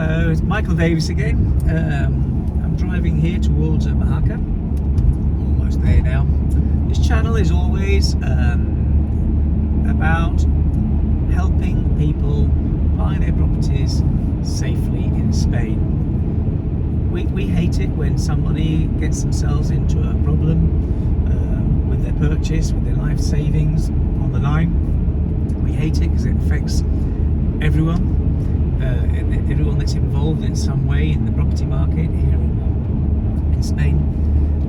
Hello, it's Michael Davis again. I'm driving here towards Mahaka. Almost there now. This channel is always about helping people buy their properties safely in Spain. We hate it when somebody gets themselves into a problem with their purchase, with their life savings on the line. We hate it because it affects everyone. Everyone that's involved in some way in the property market here in Spain,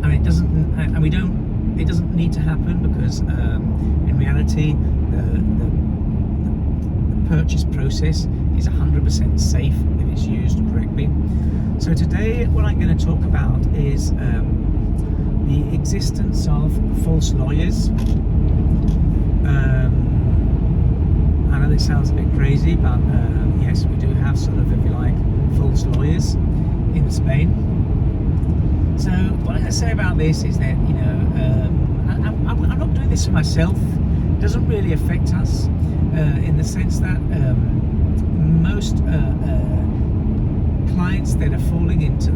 and it doesn't need to happen because in reality the purchase process is 100% safe if it's used correctly. So today what I'm going to talk about is the existence of false lawyers. I know this sounds a bit crazy, but yes, we do have sort of, if you like, false lawyers in Spain. So what I'm going to say about this is that, you know, I'm not doing this for myself. It doesn't really affect us in the sense that most clients that are falling into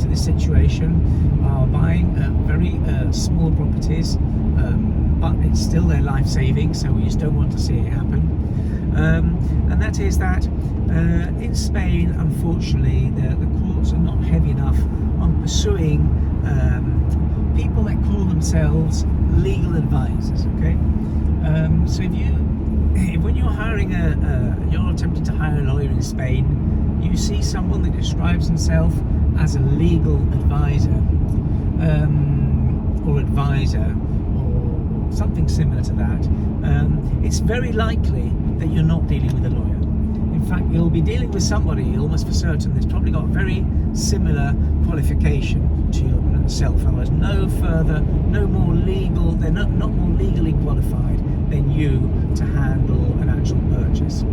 this situation are buying very small properties, but it's still their life saving, so we just don't want to see it happen. And that is that in Spain, unfortunately, the courts are not heavy enough on pursuing people that call themselves legal advisors. Okay, so when you're hiring you're attempting to hire a lawyer in Spain, you see someone that describes himself as a legal advisor or advisor, something similar to that, it's very likely that you're not dealing with a lawyer. In fact, you'll be dealing with somebody almost for certain that's probably got very similar qualification to yourself. In other words, no more legal, they're not more legally qualified than you to handle an actual purchase.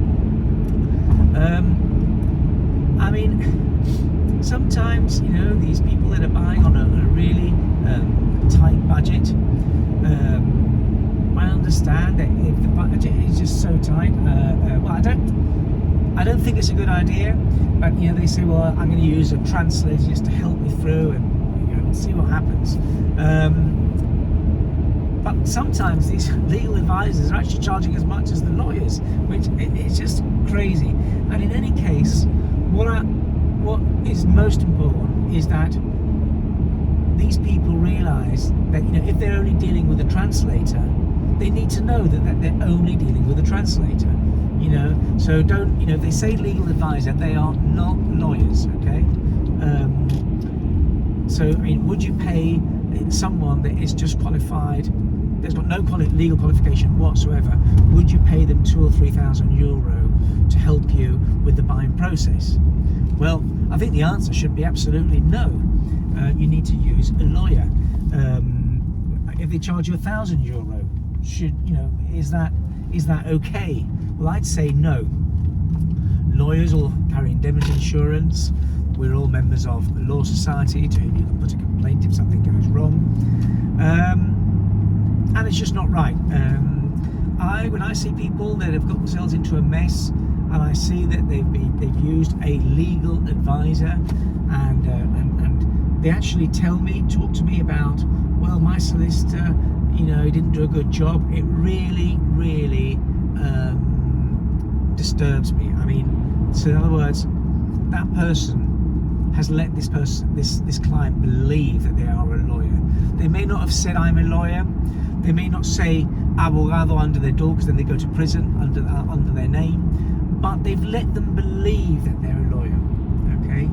I mean, sometimes, you know, these people that are buying on a really tight budget, I understand that if the budget is just so tight, well, I don't think it's a good idea, but you know, they say, well, I'm going to use a translator just to help me through, and you know, see what happens. But sometimes these legal advisors are actually charging as much as the lawyers, which it's just crazy. And in any case, what is most important is that these people realise that, you know, if they're only dealing with a translator, they need to know that they're only dealing with a translator. You know, so don't, you know, if they say legal advisor, they are not lawyers. Okay. So I mean, would you pay someone that is just qualified, that's got no legal qualification whatsoever, would you pay them €2,000 or €3,000 to help you with the buying process? Well, I think the answer should be absolutely no. You need to use a lawyer. If they charge you €1,000, is that okay? Well, I'd say no. Lawyers all carry indemnity insurance. We're all members of a law society to whom you can put a complaint if something goes wrong, and it's just not right. When I see people that have got themselves into a mess, and I see that they've used a legal advisor, and they actually talk to me about, well, my solicitor, you know, he didn't do a good job. It really, really disturbs me. I mean, so in other words, that person has let this client believe that they are a lawyer. They may not have said, I'm a lawyer. They may not say abogado under their door, because then they go to prison under their name. But they've let them believe that they're a lawyer. Okay,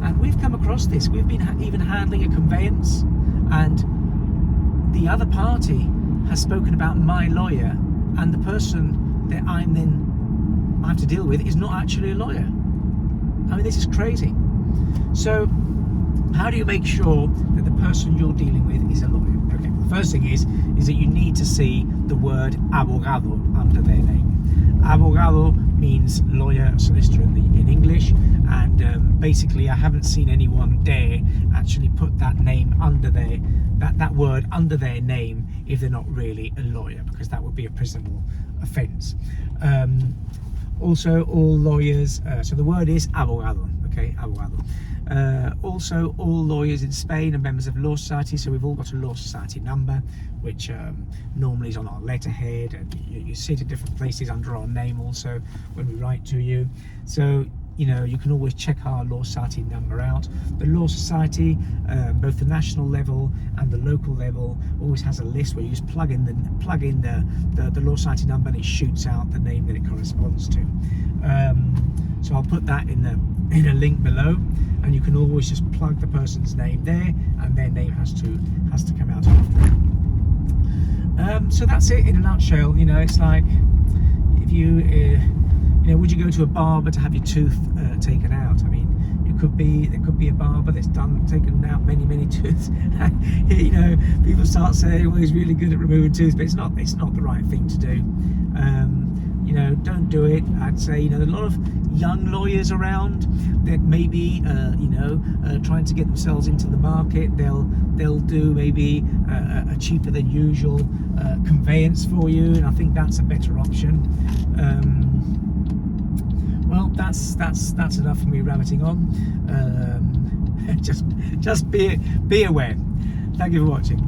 and we've come across this. We've been even handling a conveyance, and the other party has spoken about my lawyer, and the person that I have to deal with is not actually a lawyer. I mean, this is crazy. So how do you make sure that the person you're dealing with is a lawyer? Okay, the first thing is that you need to see the word abogado under their name. Abogado means lawyer, solicitor in English, and basically I haven't seen anyone dare actually put that name under that word under their name if they're not really a lawyer, because that would be a prisonable offence. Also, all lawyers, so the word is abogado, okay, abogado. Also, all lawyers in Spain are members of Law Society, so we've all got a Law Society number, which normally is on our letterhead, and you see it in different places under our name also when we write to you. So, you know, you can always check our Law Society number out. The Law Society, both the national level and the local level, always has a list where you just plug in the Law Society number, and it shoots out the name that it corresponds to. So I'll put that in a link below, and you can always just plug the person's name there, and their name has to come out after. So that's it in a nutshell. You know, it's like, if you know, would you go to a barber to have your tooth taken out? I mean, there could be a barber that's taken out many tooths. You know, people start saying, well, he's really good at removing tooth, but it's not the right thing to do. You know, don't do it. I'd say, you know, there are a lot of young lawyers around that maybe you know, trying to get themselves into the market. They'll do maybe a cheaper than usual conveyance for you, and I think that's a better option. Well, that's enough for me rabbiting on. Just be aware. Thank you for watching.